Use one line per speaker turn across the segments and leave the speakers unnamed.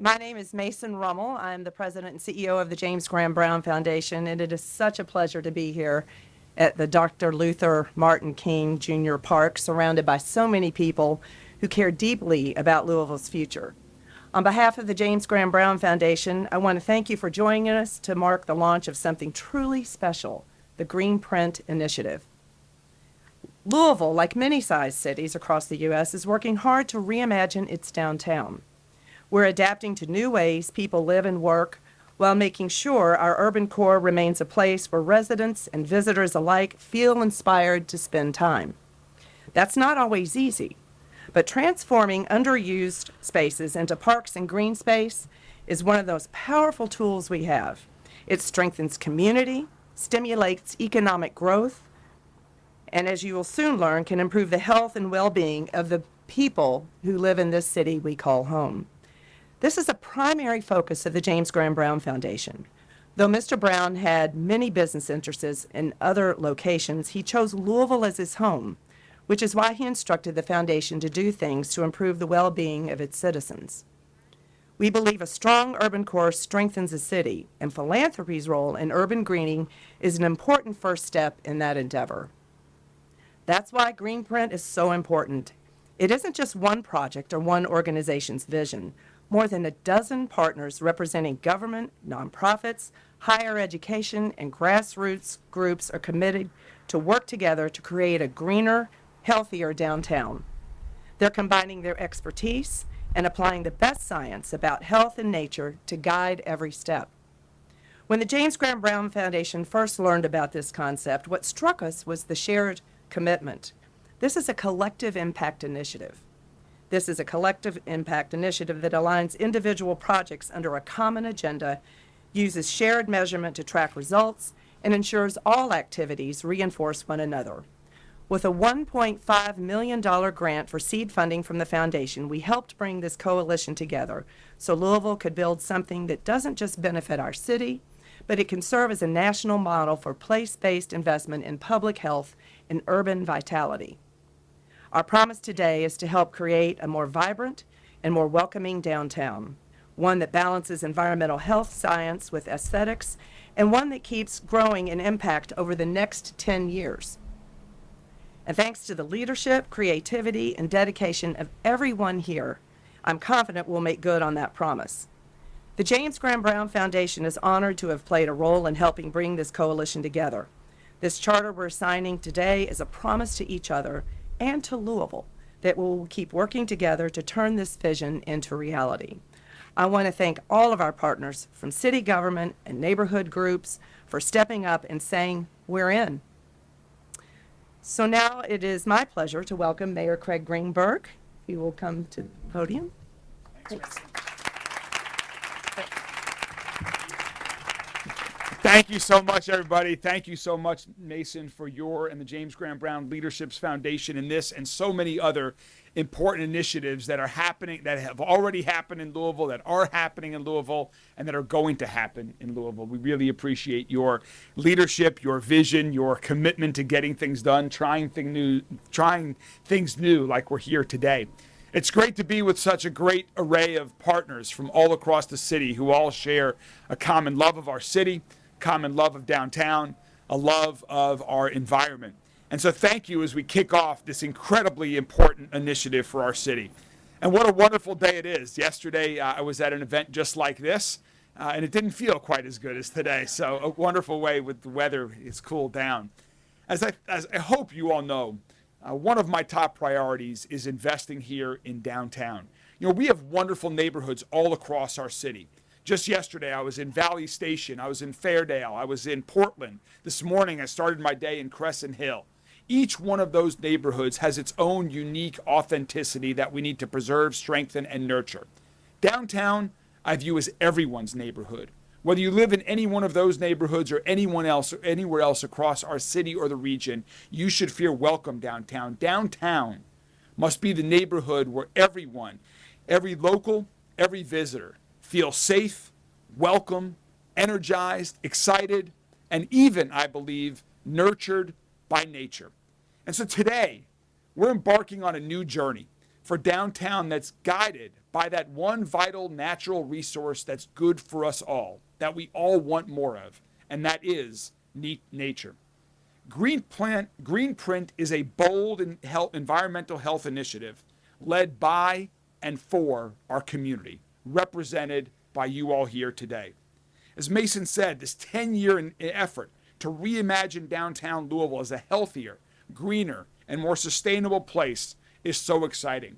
My name is Mason Rummel. I'm the president and CEO of the James Graham Brown Foundation, and it is such a pleasure to be here at the Dr. Luther Martin King Jr. Park, surrounded by so many people who care deeply about Louisville's future. On behalf of the James Graham Brown Foundation, I want to thank you for joining us to mark the launch of something truly special, the Greenprint initiative. Louisville, like many sized cities across the U.S., is working hard to reimagine its downtown. We're adapting to new ways people live and work while making sure our urban core remains a place where residents and visitors alike feel inspired to spend time. That's not always easy, but transforming underused spaces into parks and green space is one of those powerful tools we have. It strengthens community, stimulates economic growth, and as you will soon learn, can improve the health and well-being of the people who live in this city we call home. This is a primary focus of the James Graham Brown Foundation. Though Mr. Brown had many business interests in other locations, he chose Louisville as his home, which is why he instructed the foundation to do things to improve the well-being of its citizens. We believe a strong urban core strengthens a city, and philanthropy's role in urban greening is an important first step in that endeavor. That's why Greenprint is so important. It isn't just one project or one organization's vision. More than a dozen partners representing government, nonprofits, higher education, and grassroots groups are committed to work together to create a greener, healthier downtown. They're combining their expertise and applying the best science about health and nature to guide every step. When the James Graham Brown Foundation first learned about this concept, what struck us was the shared commitment. This is a collective impact initiative. This is a collective impact initiative that aligns individual projects under a common agenda, uses shared measurement to track results, and ensures all activities reinforce one another. With a $1.5 million grant for seed funding from the foundation, we helped bring this coalition together so Louisville could build something that doesn't just benefit our city, but it can serve as a national model for place-based investment in public health and urban vitality. Our promise today is to help create a more vibrant and more welcoming downtown, one that balances environmental health science with aesthetics, and one that keeps growing in impact over the next 10 years. And thanks to the leadership, creativity, and dedication of everyone here, I'm confident we'll make good on that promise. The James Graham Brown Foundation is honored to have played a role in helping bring this coalition together. This charter we're signing today is a promise to each other and to Louisville that we'll keep working together to turn this vision into reality. I want to thank all of our partners from city government and neighborhood groups for stepping up and saying, we're in. So now it is my pleasure to welcome Mayor Craig Greenberg. He will come to the podium. Thanks.
Thank you so much, everybody. Thank you so much, Mason, for your and the James Graham Brown Leadership's Foundation in this and so many other important initiatives that are happening, that have already happened in Louisville, that are happening in Louisville, and that are going to happen in Louisville. We really appreciate your leadership, your vision, your commitment to getting things done, trying things new like we're here today. It's great to be with such a great array of partners from all across the city who all share a common love of our city, common love of downtown, a love of our environment. And so thank you as we kick off this incredibly important initiative for our city. And what a wonderful day it is. Yesterday, I was at an event just like this, and it didn't feel quite as good as today. So a wonderful way with the weather, it's cooled down. As I hope you all know, one of my top priorities is investing here in downtown. You know, we have wonderful neighborhoods all across our city. Just yesterday, I was in Valley Station, I was in Fairdale, I was in Portland. This morning, I started my day in Crescent Hill. Each one of those neighborhoods has its own unique authenticity that we need to preserve, strengthen, and nurture. Downtown, I view as everyone's neighborhood. Whether you live in any one of those neighborhoods or anyone else or anywhere else across our city or the region, you should feel welcome downtown. Downtown must be the neighborhood where everyone, every local, every visitor, feel safe, welcome, energized, excited, and even, I believe, nurtured by nature. And so today, we're embarking on a new journey for downtown that's guided by that one vital natural resource that's good for us all, that we all want more of, and that is nature. Greenprint is a bold environmental health initiative led by and for our community, represented by you all here today. As Mason said, this 10-year effort to reimagine downtown Louisville as a healthier, greener, and more sustainable place is so exciting.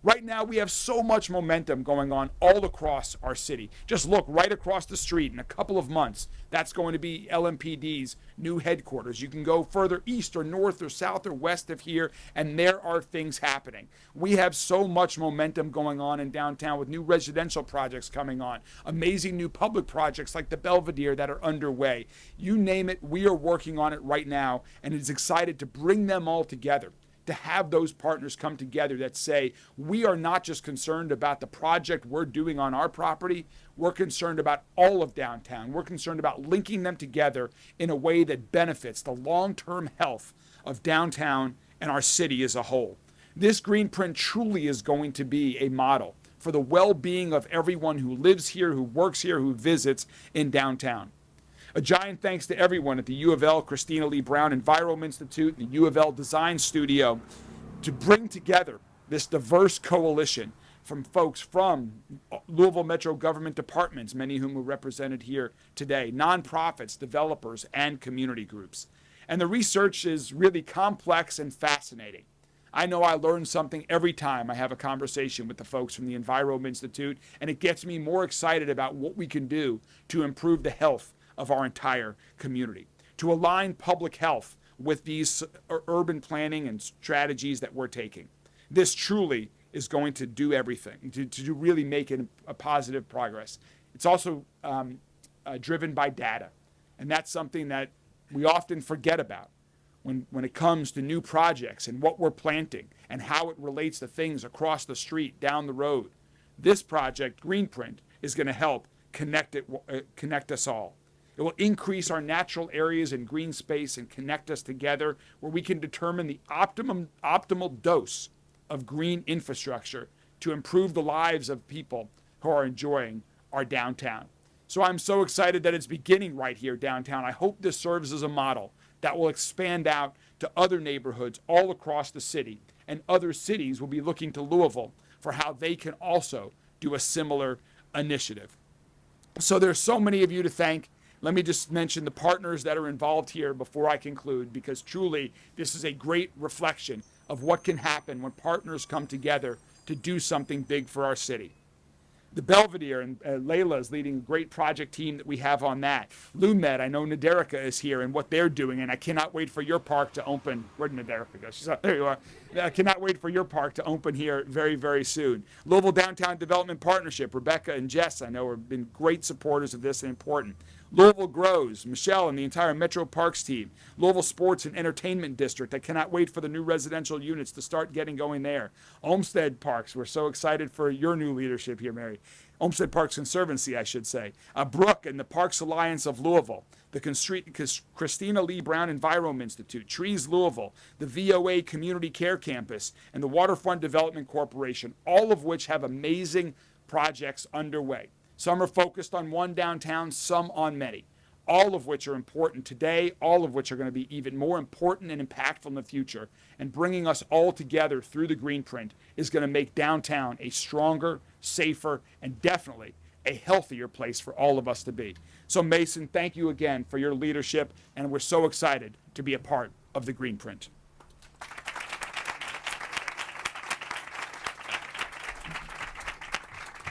Right now, we have so much momentum going on all across our city. Just look right across the street in a couple of months. That's going to be LMPD's new headquarters. You can go further east or north or south or west of here, and there are things happening. We have so much momentum going on in downtown with new residential projects coming on, amazing new public projects like the Belvedere that are underway. You name it, we are working on it right now, and it's excited to bring them all together, to have those partners come together that say, we are not just concerned about the project we're doing on our property, we're concerned about all of downtown. We're concerned about linking them together in a way that benefits the long-term health of downtown and our city as a whole. This Greenprint truly is going to be a model for the well-being of everyone who lives here, who works here, who visits in downtown. A giant thanks to everyone at the U of L Christina Lee Brown Environment Institute and the U of L Design Studio to bring together this diverse coalition from folks from Louisville Metro government departments, many of whom are represented here today, nonprofits, developers, and community groups. And the research is really complex and fascinating. I know I learn something every time I have a conversation with the folks from the Environment Institute, and it gets me more excited about what we can do to improve the health of our entire community, to align public health with these urban planning and strategies that we're taking. This truly is going to do everything, to really make it a positive progress. It's also driven by data, and that's something that we often forget about when it comes to new projects and what we're planting and how it relates to things across the street, down the road. This project, Greenprint, is going to help connect us all. It will increase our natural areas and green space and connect us together where we can determine the optimal dose of green infrastructure to improve the lives of people who are enjoying our downtown. So I'm so excited that it's beginning right here downtown. I hope this serves as a model that will expand out to other neighborhoods all across the city, and other cities will be looking to Louisville for how they can also do a similar initiative. So there's so many of you to thank. Let me just mention the partners that are involved here before I conclude, because truly this is a great reflection of what can happen when partners come together to do something big for our city. The Belvedere, and Layla is leading a great project team that we have on that. LouMed, I know Naderica is here and what they're doing, and I cannot wait for your park to open. Where did Naderica go? There you are. I cannot wait for your park to open here very, very soon. Louisville Downtown Development Partnership, Rebecca and Jess, I know, have been great supporters of this and important. Louisville Grows, Michelle and the entire Metro Parks team. Louisville Sports and Entertainment District, I cannot wait for the new residential units to start getting going there. Olmsted Parks, we're so excited for your new leadership here, Mary. Olmsted Parks Conservancy, I should say. Brooke and the Parks Alliance of Louisville. The Christina Lee Brown Environment Institute, Trees Louisville, the VOA Community Care Campus, and the Waterfront Development Corporation, all of which have amazing projects underway. Some are focused on one downtown, some on many, all of which are important today, all of which are going to be even more important and impactful in the future. And bringing us all together through the Greenprint is going to make downtown a stronger, safer, and definitely a healthier place for all of us to be. So Mason, thank you again for your leadership, and we're so excited to be a part of the Greenprint.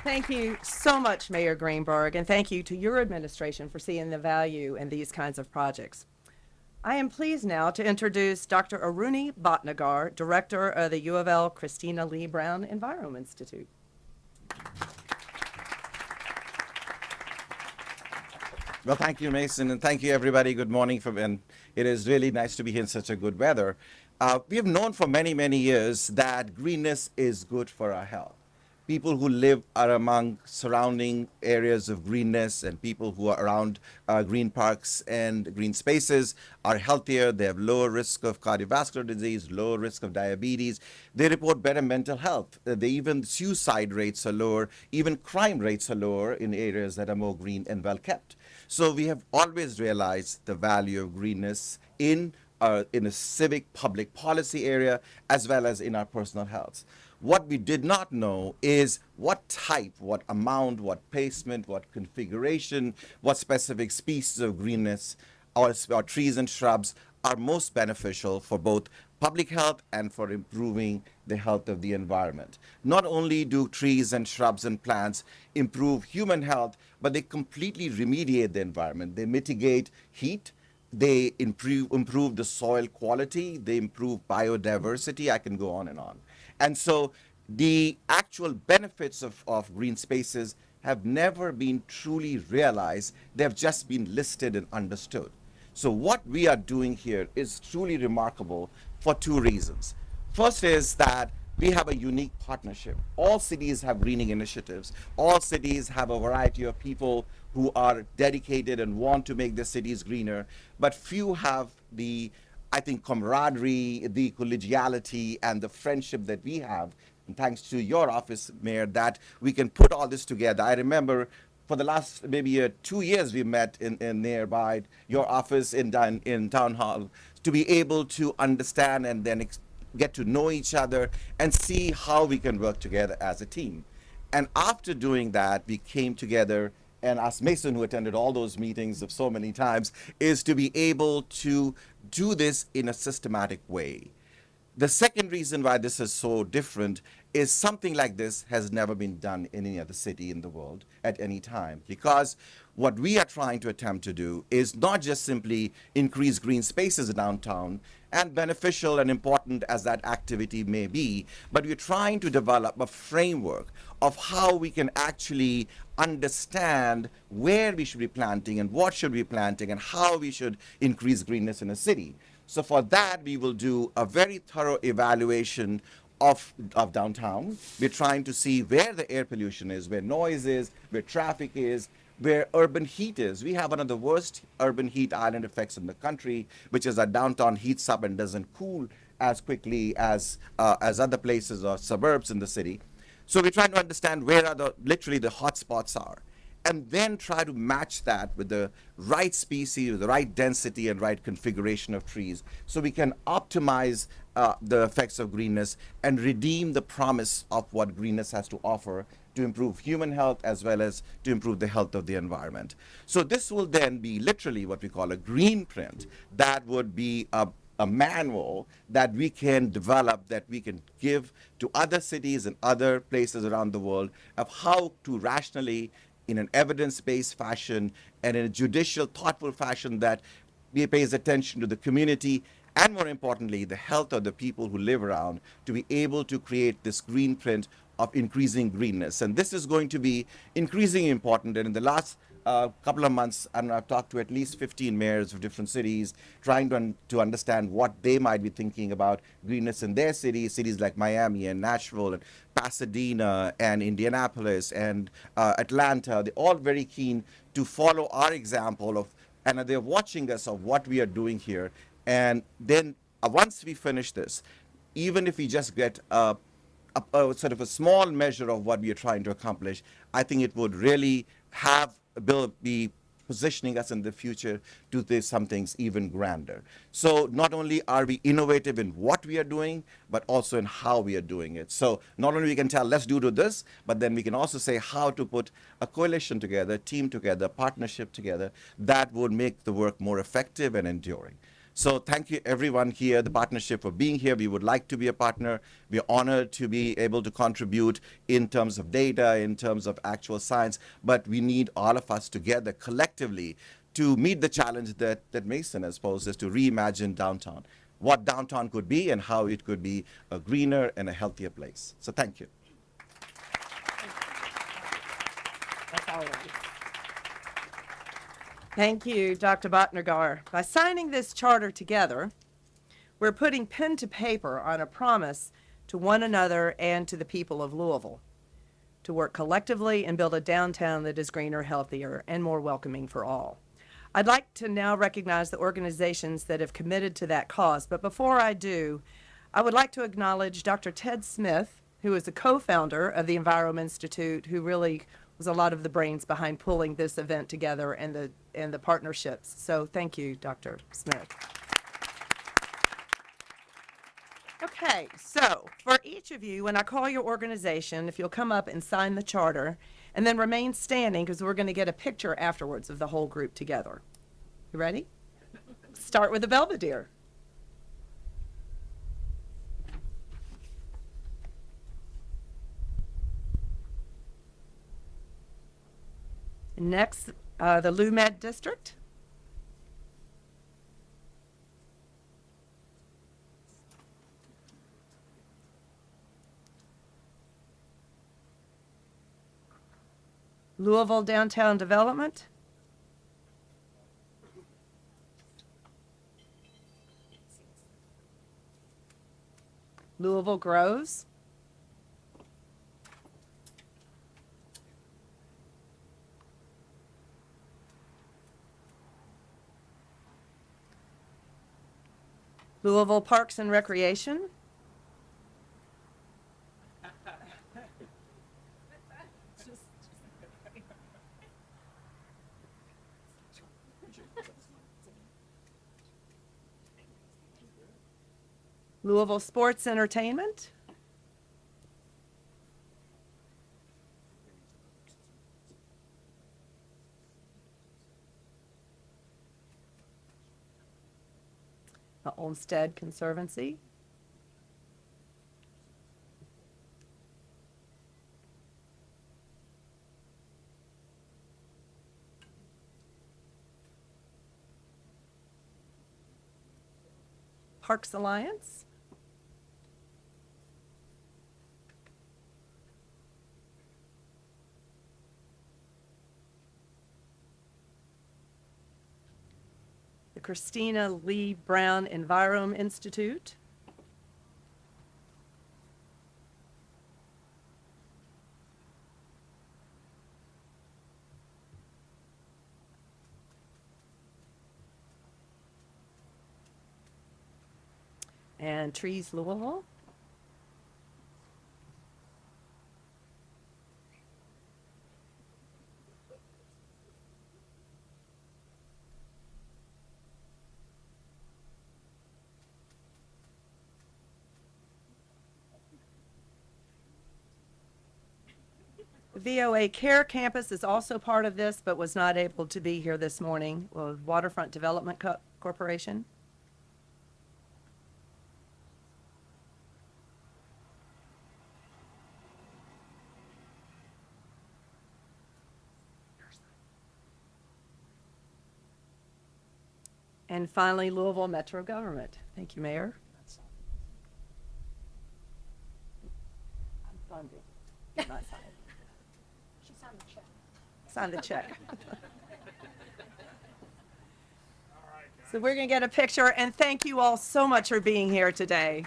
Thank you so much, Mayor Greenberg, and thank you to your administration for seeing the value in these kinds of projects. I am pleased now to introduce Dr. Aruni Bhatnagar, Director of the U of L Christina Lee Brown Environment Institute.
Well, thank you, Mason, and thank you, everybody. Good morning. And it is really nice to be here in such a good weather. We have known for many, many years that greenness is good for our health. people who live are among surrounding areas of greenness, and people who are around green parks and green spaces are healthier. They have lower risk of cardiovascular disease, lower risk of diabetes. They report better mental health. Even suicide rates are lower. Even crime rates are lower in areas that are more green and well kept. So we have always realized the value of greenness in a civic public policy area, as well as in our personal health. What we did not know is what type, what amount, what placement, what configuration, what specific species of greenness or trees and shrubs are most beneficial for both public health and for improving the health of the environment. Not only do trees and shrubs and plants improve human health, but they completely remediate the environment. They mitigate heat, they improve the soil quality, they improve biodiversity. I can go on and on. And so the actual benefits of green spaces have never been truly realized. They've just been listed and understood. So what we are doing here is truly remarkable for two reasons. First is that we have a unique partnership. All cities have greening initiatives. All cities have a variety of people who are dedicated and want to make their cities greener, but few have the, I think, camaraderie, the collegiality, and the friendship that we have. And thanks to your office, Mayor, that we can put all this together. I remember for the last maybe 2 years we met in nearby your office in town hall to be able to understand and then get to know each other and see how we can work together as a team. And after doing that, we came together, and as Mason, who attended all those meetings of so many times, is to be able to do this in a systematic way. The second reason why this is so different is something like this has never been done in any other city in the world at any time, because what we are trying to attempt to do is not just simply increase green spaces downtown, and beneficial and important as that activity may be, but we're trying to develop a framework of how we can actually understand where we should be planting and what should we be planting and how we should increase greenness in a city. So for that, we will do a very thorough evaluation of downtown. We're trying to see where the air pollution is, where noise is, where traffic is, where urban heat is. We have one of the worst urban heat island effects in the country, which is that downtown heats up and doesn't cool as quickly as other places or suburbs in the city. So we're trying to understand where are literally the hot spots are, and then try to match that with the right species, with the right density and right configuration of trees, so we can optimize the effects of greenness and redeem the promise of what greenness has to offer to improve human health as well as to improve the health of the environment. So this will then be literally what we call a Greenprint. That would be a manual that we can develop, that we can give to other cities and other places around the world of how to rationally, in an evidence-based fashion and in a judicial, thoughtful fashion that pays attention to the community and, more importantly, the health of the people who live around, to be able to create this Greenprint of increasing greenness. And this is going to be increasingly important. And in the last couple of months, I've talked to at least 15 mayors of different cities, trying to understand what they might be thinking about greenness in their cities, cities like Miami and Nashville and Pasadena and Indianapolis and Atlanta. They're all very keen to follow our example of, and they're watching us of what we are doing here. And then once we finish this, even if we just get a sort of a small measure of what we are trying to accomplish, I think it would really be positioning us in the future to do some things even grander. So not only are we innovative in what we are doing, but also in how we are doing it. So not only we can tell, let's do this, but then we can also say how to put a coalition together, team together, partnership together that would make the work more effective and enduring. So thank you everyone here, the partnership, for being here. We would like to be a partner. We are honored to be able to contribute in terms of data, in terms of actual science, but we need all of us together collectively to meet the challenge that Mason has posed, is to reimagine downtown, what downtown could be and how it could be a greener and a healthier place. So thank you.
That's all right. Thank you, Dr. Bhatnagar. By signing this charter together, we're putting pen to paper on a promise to one another and to the people of Louisville. to work collectively and build a downtown that is greener, healthier, and more welcoming for all. I'd like to now recognize the organizations that have committed to that cause, but before I do, I would like to acknowledge Dr. Ted Smith, who is the co-founder of the Environment Institute, who really was a lot of the brains behind pulling this event together and the partnerships. So thank you, Dr. Smith. Okay, so for each of you, when I call your organization, if you'll come up and sign the charter, and then remain standing because we're going to get a picture afterwards of the whole group together. You ready? Start with the Belvedere. Next, the LouisvilleMet District. Louisville Downtown Development. Louisville Grows. Louisville Parks and Recreation. Louisville Sports Entertainment. The Olmsted Conservancy. Parks Alliance. The Christina Lee Brown Environment Institute. And Trees Louisville. The VOA Care Campus is also part of this, but was not able to be here this morning. Well, Waterfront Development Corporation. And finally, Louisville Metro Government. Thank you, Mayor. I'm funding. Not signing.
She signed the check.
Sign the check. So we're going to get a picture, and thank you all so much for being here today.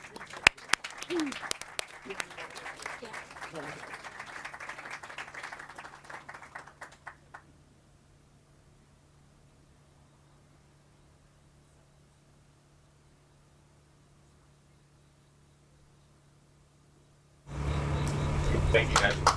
Thank you, guys.